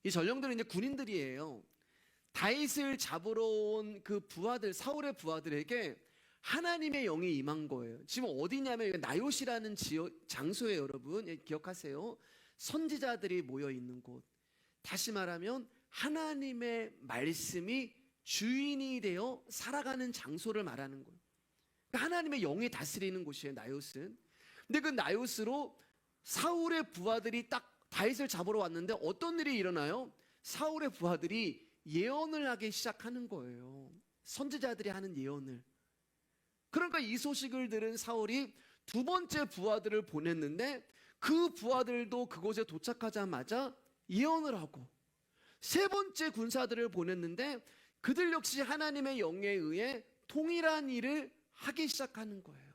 이 전령들은 이제 군인들이에요. 다윗을 잡으러 온 그 부하들, 사울의 부하들에게 하나님의 영이 임한 거예요. 지금 어디냐면 나요시라는 장소에 여러분 기억하세요. 선지자들이 모여 있는 곳. 다시 말하면 하나님의 말씀이 주인이 되어 살아가는 장소를 말하는 거예요. 하나님의 영이 다스리는 곳이에요, 나요스는. 근데 그 나요스로 사울의 부하들이 딱 다윗을 잡으러 왔는데 어떤 일이 일어나요? 사울의 부하들이 예언을 하기 시작하는 거예요. 선지자들이 하는 예언을. 그러니까 이 소식을 들은 사울이 두 번째 부하들을 보냈는데 그 부하들도 그곳에 도착하자마자 예언을 하고, 세 번째 군사들을 보냈는데 그들 역시 하나님의 영에 의해 동일한 일을 하기 시작하는 거예요.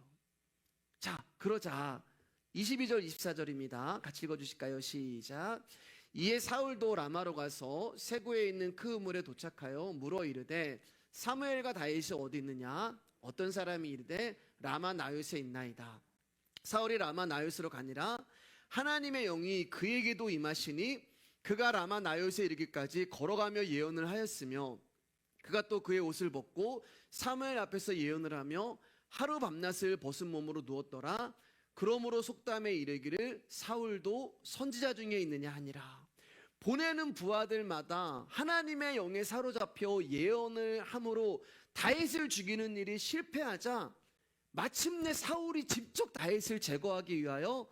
자, 그러자 22절 24절입니다. 같이 읽어주실까요? 시작. 이에 사울도 라마로 가서 세구에 있는 그 우물에 도착하여 물어 이르되 사무엘과 다윗이 어디 있느냐? 어떤 사람이 이르되 라마 나요스에 있나이다. 사울이 라마 나요스로 가니라. 하나님의 영이 그에게도 임하시니 그가 라마 나요스에 이르기까지 걸어가며 예언을 하였으며, 그가 또 그의 옷을 벗고 사무엘 앞에서 예언을 하며 하루 밤낮을 벗은 몸으로 누웠더라. 그러므로 속담에 이르기를 사울도 선지자 중에 있느냐 하니라. 보내는 부하들마다 하나님의 영에 사로잡혀 예언을 함으로 다윗을 죽이는 일이 실패하자 마침내 사울이 직접 다윗을 제거하기 위하여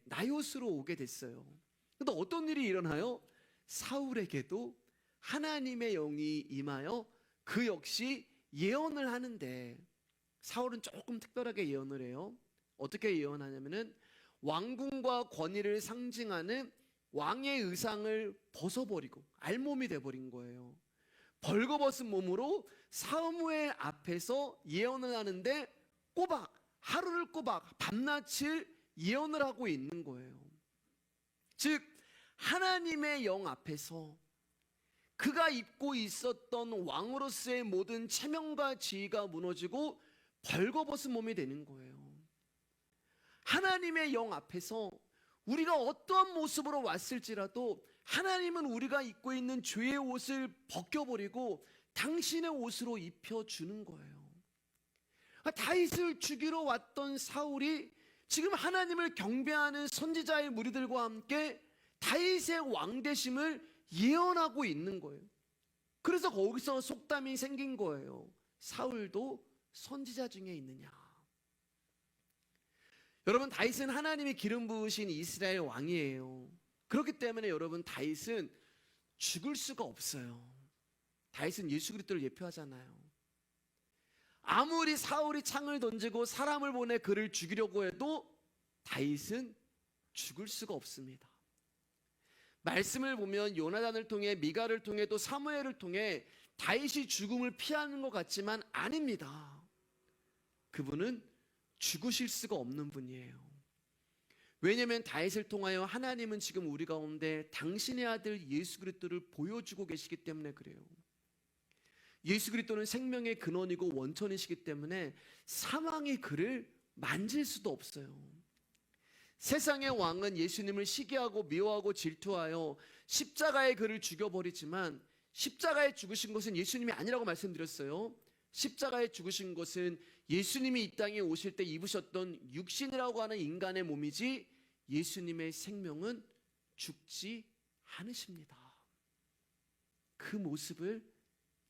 나요스로 오게 됐어요. 근데 어떤 일이 일어나요? 사울에게도 하나님의 영이 임하여 그 역시 예언을 하는데, 사울은 조금 특별하게 예언을 해요. 어떻게 예언하냐면은 왕궁과 권위를 상징하는 왕의 의상을 벗어버리고 알몸이 돼버린 거예요. 벌거벗은 몸으로 사무엘 앞에서 예언을 하는데 하루를 꼬박 밤낮을 예언을 하고 있는 거예요. 즉 하나님의 영 앞에서 그가 입고 있었던 왕으로서의 모든 체면과 지위가 무너지고 벌거벗은 몸이 되는 거예요. 하나님의 영 앞에서 우리가 어떠한 모습으로 왔을지라도 하나님은 우리가 입고 있는 죄의 옷을 벗겨버리고 당신의 옷으로 입혀주는 거예요. 다윗을 죽이러 왔던 사울이 지금 하나님을 경배하는 선지자의 무리들과 함께 다윗의 왕되심을 예언하고 있는 거예요. 그래서 거기서 속담이 생긴 거예요. 사울도 선지자 중에 있느냐. 여러분, 다윗은 하나님이 기름 부으신 이스라엘 왕이에요. 그렇기 때문에 여러분, 다윗은 죽을 수가 없어요. 다윗은 예수 그리스도를 예표하잖아요. 아무리 사울이 창을 던지고 사람을 보내 그를 죽이려고 해도 다윗은 죽을 수가 없습니다. 말씀을 보면 요나단을 통해, 미가를 통해, 또 사무엘을 통해 다윗이 죽음을 피하는 것 같지만 아닙니다. 그분은 죽으실 수가 없는 분이에요. 왜냐하면 다윗을 통하여 하나님은 지금 우리 가운데 당신의 아들 예수 그리스도를 보여주고 계시기 때문에 그래요. 예수 그리스도는 생명의 근원이고 원천이시기 때문에 사망이 그를 만질 수도 없어요. 세상의 왕은 예수님을 시기하고 미워하고 질투하여 십자가에 그를 죽여버리지만 십자가에 죽으신 것은 예수님이 아니라고 말씀드렸어요. 십자가에 죽으신 것은 예수님이 이 땅에 오실 때 입으셨던 육신이라고 하는 인간의 몸이지 예수님의 생명은 죽지 않으십니다. 그 모습을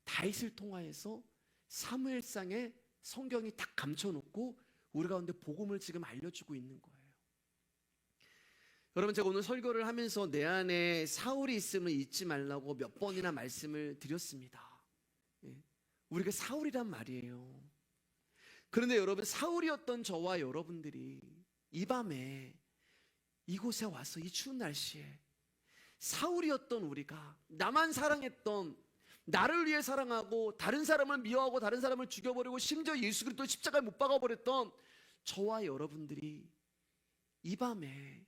다윗을 통하여서 사무엘상에 성경이 딱 감춰놓고 우리 가운데 복음을 지금 알려주고 있는 거예요. 여러분, 제가 오늘 설교를 하면서 내 안에 사울이 있음을 잊지 말라고 몇 번이나 말씀을 드렸습니다. 우리가 사울이란 말이에요. 그런데 여러분, 사울이었던 저와 여러분들이 이 밤에 이곳에 와서 이 추운 날씨에 사울이었던 우리가, 나만 사랑했던, 나를 위해 사랑하고 다른 사람을 미워하고 다른 사람을 죽여버리고 심지어 예수 그리스도 십자가에 못 박아버렸던 저와 여러분들이 이 밤에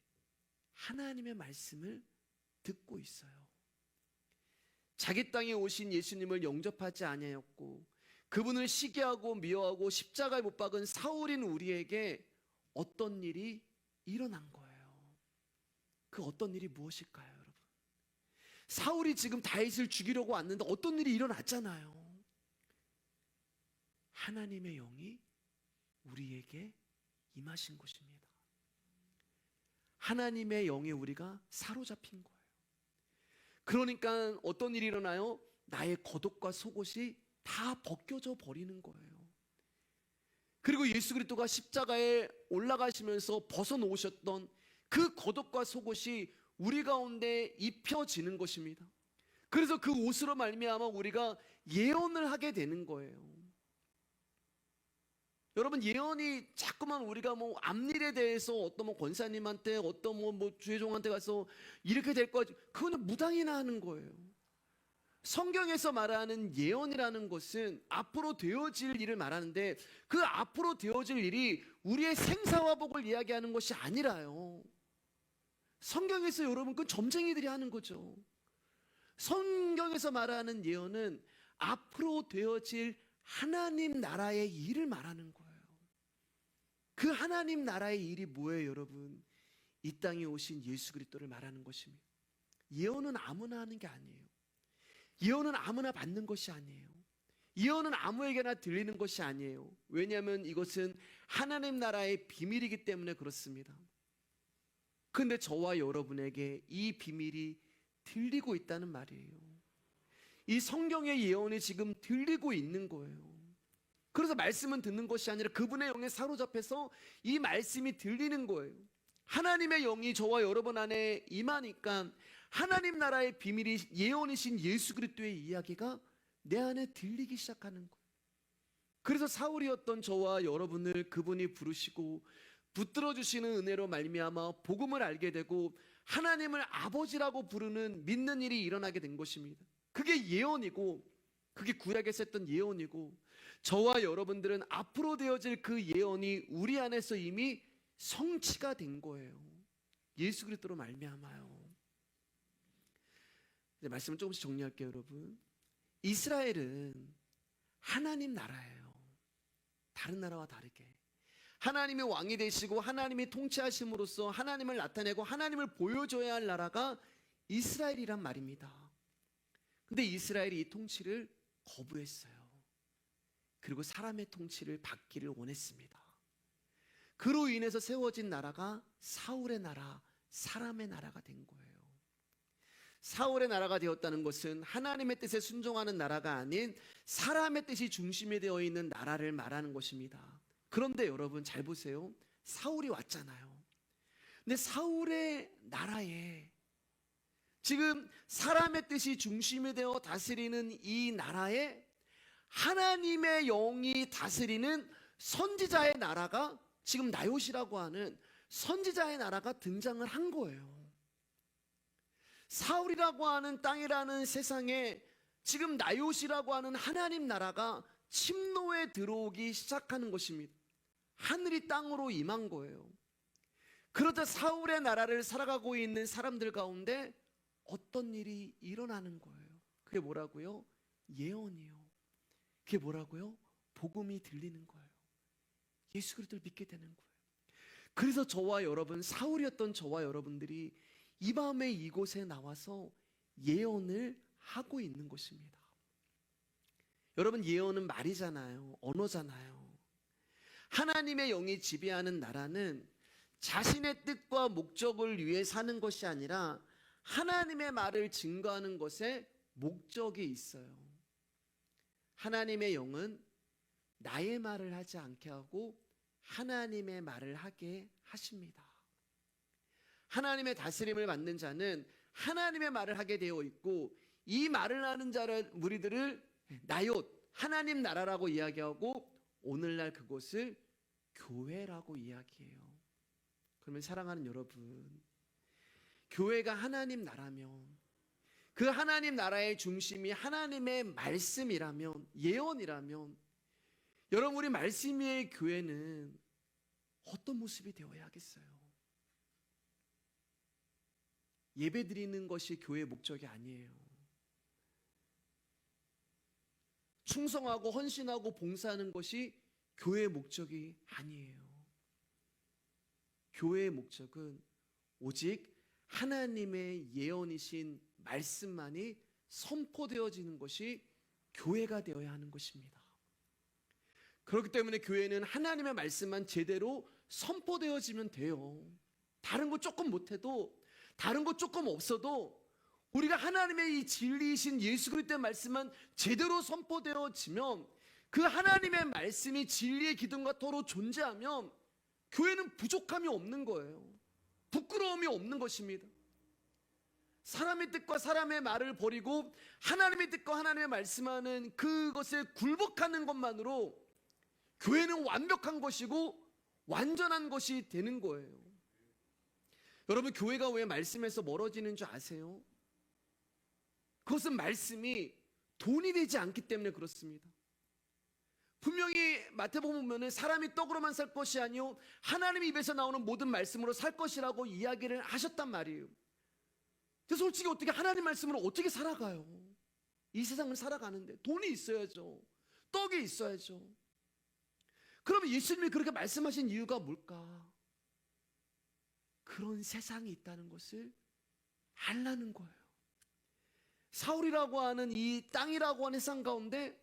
하나님의 말씀을 듣고 있어요. 자기 땅에 오신 예수님을 영접하지 아니하였고 그분을 시기하고 미워하고 십자가에 못 박은 사울인 우리에게 어떤 일이 일어난 거예요. 그 어떤 일이 무엇일까요, 여러분? 사울이 지금 다윗을 죽이려고 왔는데 어떤 일이 일어났잖아요. 하나님의 영이 우리에게 임하신 것입니다. 하나님의 영에 우리가 사로잡힌 거예요. 그러니까 어떤 일이 일어나요? 나의 겉옷과 속옷이 다 벗겨져 버리는 거예요. 그리고 예수 그리스도가 십자가에 올라가시면서 벗어놓으셨던 그 겉옷과 속옷이 우리 가운데 입혀지는 것입니다. 그래서 그 옷으로 말미암아 우리가 예언을 하게 되는 거예요. 여러분, 예언이 자꾸만 우리가 뭐 앞일에 대해서 어떤 권사님한테 어떤 주회종한테 가서 이렇게 될 거, 그거는 무당이나 하는 거예요. 성경에서 말하는 예언이라는 것은 앞으로 되어질 일을 말하는데 그 앞으로 되어질 일이 우리의 생사화복을 이야기하는 것이 아니라요. 성경에서 여러분 그 점쟁이들이 하는 거죠. 성경에서 말하는 예언은 앞으로 되어질 하나님 나라의 일을 말하는 거예요. 그 하나님 나라의 일이 뭐예요, 여러분? 이 땅에 오신 예수 그리스도를 말하는 것입니다. 예언은 아무나 하는 게 아니에요. 예언은 아무나 받는 것이 아니에요. 예언은 아무에게나 들리는 것이 아니에요. 왜냐하면 이것은 하나님 나라의 비밀이기 때문에 그렇습니다. 그런데 저와 여러분에게 이 비밀이 들리고 있다는 말이에요. 이 성경의 예언이 지금 들리고 있는 거예요. 그래서 말씀은 듣는 것이 아니라 그분의 영에 사로잡혀서 이 말씀이 들리는 거예요. 하나님의 영이 저와 여러분 안에 임하니까 하나님 나라의 비밀이 예언이신 예수 그리스도의 이야기가 내 안에 들리기 시작하는 거예요. 그래서 사울이었던 저와 여러분을 그분이 부르시고 붙들어 주시는 은혜로 말미암아 복음을 알게 되고 하나님을 아버지라고 부르는 믿는 일이 일어나게 된 것입니다. 그게 예언이고 그게 구약에서 했던 예언이고 저와 여러분들은 앞으로 되어질 그 예언이 우리 안에서 이미 성취가 된 거예요. 예수 그리스도로 말미암아요. 이제 말씀을 조금씩 정리할게요, 여러분. 이스라엘은 하나님 나라예요. 다른 나라와 다르게 하나님의 왕이 되시고 하나님이 통치하심으로써 하나님을 나타내고 하나님을 보여줘야 할 나라가 이스라엘이란 말입니다. 근데 이스라엘이 이 통치를 거부했어요. 그리고 사람의 통치를 받기를 원했습니다. 그로 인해서 세워진 나라가 사울의 나라, 사람의 나라가 된 거예요. 사울의 나라가 되었다는 것은 하나님의 뜻에 순종하는 나라가 아닌 사람의 뜻이 중심이 되어 있는 나라를 말하는 것입니다. 그런데 여러분 잘 보세요. 사울이 왔잖아요. 근데 사울의 나라에 지금 사람의 뜻이 중심이 되어 다스리는 이 나라에 하나님의 영이 다스리는 선지자의 나라가 지금 나요시라고 하는 선지자의 나라가 등장을 한 거예요. 사울이라고 하는 땅이라는 세상에 지금 나요시라고 하는 하나님 나라가 침노에 들어오기 시작하는 것입니다. 하늘이 땅으로 임한 거예요. 그러자 사울의 나라를 살아가고 있는 사람들 가운데 어떤 일이 일어나는 거예요. 그게 뭐라고요? 예언이요. 그게 뭐라고요? 복음이 들리는 거예요. 예수 그리스도를 믿게 되는 거예요. 그래서 저와 여러분, 사울이었던 저와 여러분들이 이 밤에 이곳에 나와서 예언을 하고 있는 것입니다. 여러분, 예언은 말이잖아요. 언어잖아요. 하나님의 영이 지배하는 나라는 자신의 뜻과 목적을 위해 사는 것이 아니라 하나님의 말을 증거하는 것에 목적이 있어요. 하나님의 영은 나의 말을 하지 않게 하고 하나님의 말을 하게 하십니다. 하나님의 다스림을 받는 자는 하나님의 말을 하게 되어 있고 이 말을 하는 자를 무리들을 나얏 하나님 나라라고 이야기하고 오늘날 그곳을 교회라고 이야기해요. 그러면 사랑하는 여러분, 교회가 하나님 나라면 그 하나님 나라의 중심이 하나님의 말씀이라면, 예언이라면 여러분, 우리 말씀 위의 교회는 어떤 모습이 되어야 하겠어요? 예배 드리는 것이 교회의 목적이 아니에요. 충성하고 헌신하고 봉사하는 것이 교회의 목적이 아니에요. 교회의 목적은 오직 하나님의 예언이신 말씀만이 선포되어지는 것이 교회가 되어야 하는 것입니다. 그렇기 때문에 교회는 하나님의 말씀만 제대로 선포되어지면 돼요. 다른 거 조금 못해도, 다른 거 조금 없어도 우리가 하나님의 이 진리이신 예수 그리스도의 말씀만 제대로 선포되어지면, 그 하나님의 말씀이 진리의 기둥과 터로 존재하면 교회는 부족함이 없는 거예요. 부끄러움이 없는 것입니다. 사람의 뜻과 사람의 말을 버리고 하나님의 뜻과 하나님의 말씀하는 그것에 굴복하는 것만으로 교회는 완벽한 것이고 완전한 것이 되는 거예요. 여러분, 교회가 왜 말씀에서 멀어지는 줄 아세요? 그것은 말씀이 돈이 되지 않기 때문에 그렇습니다. 분명히 마태복음 보면은 사람이 떡으로만 살 것이 아니요 하나님 입에서 나오는 모든 말씀으로 살 것이라고 이야기를 하셨단 말이에요. 근데 솔직히 어떻게 하나님 말씀으로 어떻게 살아가요? 이 세상을 살아가는데 돈이 있어야죠. 떡이 있어야죠. 그러면 예수님이 그렇게 말씀하신 이유가 뭘까? 그런 세상이 있다는 것을 알라는 거예요. 사울이라고 하는 이 땅이라고 하는 세상 가운데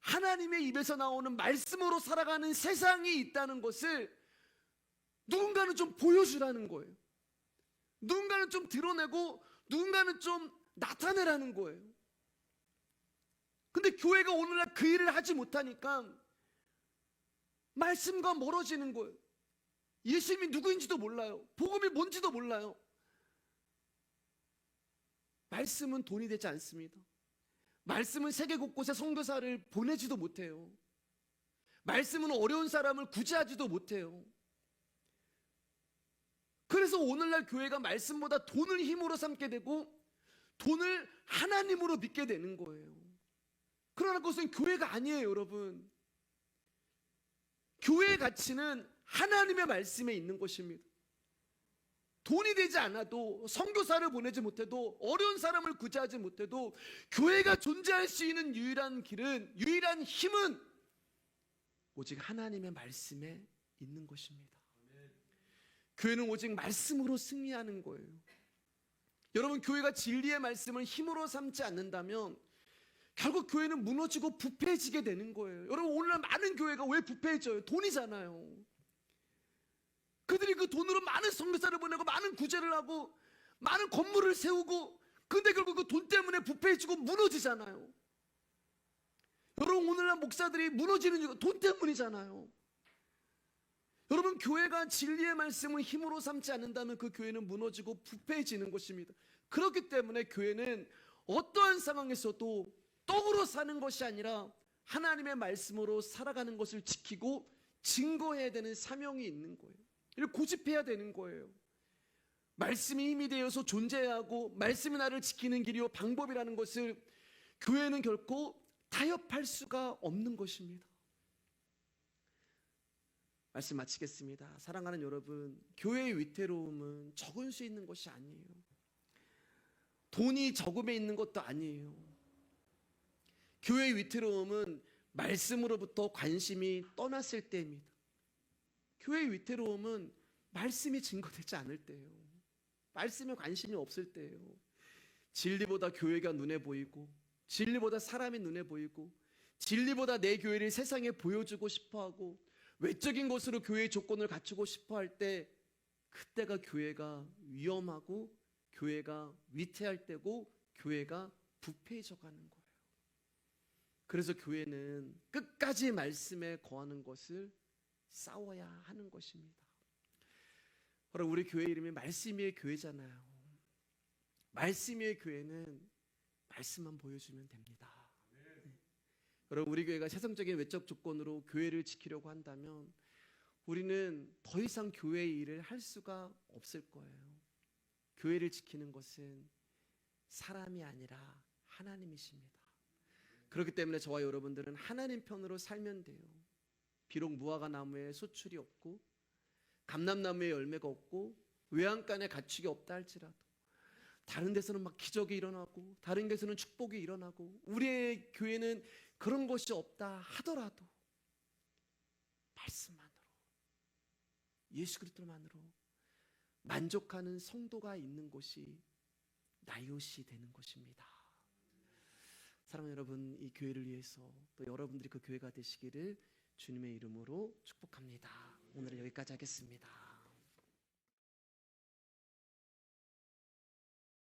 하나님의 입에서 나오는 말씀으로 살아가는 세상이 있다는 것을 누군가는 좀 보여주라는 거예요. 누군가는 좀 드러내고 누군가는 좀 나타내라는 거예요. 근데 교회가 오늘날 그 일을 하지 못하니까 말씀과 멀어지는 거예요. 예수님이 누구인지도 몰라요. 복음이 뭔지도 몰라요. 말씀은 돈이 되지 않습니다. 말씀은 세계 곳곳에 선교사를 보내지도 못해요. 말씀은 어려운 사람을 구제하지도 못해요. 그래서 오늘날 교회가 말씀보다 돈을 힘으로 삼게 되고 돈을 하나님으로 믿게 되는 거예요. 그러나 그것은 교회가 아니에요, 여러분. 교회의 가치는 하나님의 말씀에 있는 것입니다. 돈이 되지 않아도, 선교사를 보내지 못해도, 어려운 사람을 구제하지 못해도 교회가 존재할 수 있는 유일한 길은, 유일한 힘은 오직 하나님의 말씀에 있는 것입니다. 교회는 오직 말씀으로 승리하는 거예요. 여러분, 교회가 진리의 말씀을 힘으로 삼지 않는다면 결국 교회는 무너지고 부패해지게 되는 거예요. 여러분, 오늘날 많은 교회가 왜 부패해져요? 돈이잖아요. 그들이 그 돈으로 많은 선교사를 보내고 많은 구제를 하고 많은 건물을 세우고, 근데 결국 그 돈 때문에 부패해지고 무너지잖아요. 여러분, 오늘날 목사들이 무너지는 이유가 돈 때문이잖아요. 여러분, 교회가 진리의 말씀을 힘으로 삼지 않는다면 그 교회는 무너지고 부패해지는 것입니다. 그렇기 때문에 교회는 어떠한 상황에서도 떡으로 사는 것이 아니라 하나님의 말씀으로 살아가는 것을 지키고 증거해야 되는 사명이 있는 거예요. 이를 고집해야 되는 거예요. 말씀이 힘이 되어서 존재해야 하고, 말씀이 나를 지키는 길이요 방법이라는 것을 교회는 결코 타협할 수가 없는 것입니다. 말씀 마치겠습니다. 사랑하는 여러분, 교회의 위태로움은 적을 수 있는 것이 아니에요. 돈이 적음에 있는 것도 아니에요. 교회의 위태로움은 말씀으로부터 관심이 떠났을 때입니다. 교회의 위태로움은 말씀이 증거되지 않을 때예요. 말씀에 관심이 없을 때예요. 진리보다 교회가 눈에 보이고, 진리보다 사람이 눈에 보이고, 진리보다 내 교회를 세상에 보여주고 싶어하고, 외적인 것으로 교회의 조건을 갖추고 싶어할 때, 그때가 교회가 위험하고 교회가 위태할 때고 교회가 부패해져 가는 거예요. 그래서 교회는 끝까지 말씀에 거하는 것을 싸워야 하는 것입니다. 여러분, 우리 교회 이름이 말씀의 교회잖아요. 말씀의 교회는 말씀만 보여주면 됩니다. 네. 여러분, 우리 교회가 세상적인 외적 조건으로 교회를 지키려고 한다면 우리는 더 이상 교회의 일을 할 수가 없을 거예요. 교회를 지키는 것은 사람이 아니라 하나님이십니다. 그렇기 때문에 저와 여러분들은 하나님 편으로 살면 돼요. 비록 무화과 나무에 소출이 없고 감람나무에 열매가 없고 외양간에 가축이 없다 할지라도, 다른 데서는 막 기적이 일어나고 다른 데서는 축복이 일어나고 우리의 교회는 그런 것이 없다 하더라도 말씀만으로, 예수 그리스도만으로 만족하는 성도가 있는 곳이 나이옷이 되는 것입니다. 사랑하는 여러분, 이 교회를 위해서 또 여러분들이 그 교회가 되시기를 주님의 이름으로 축복합니다. 오늘은 여기까지 하겠습니다.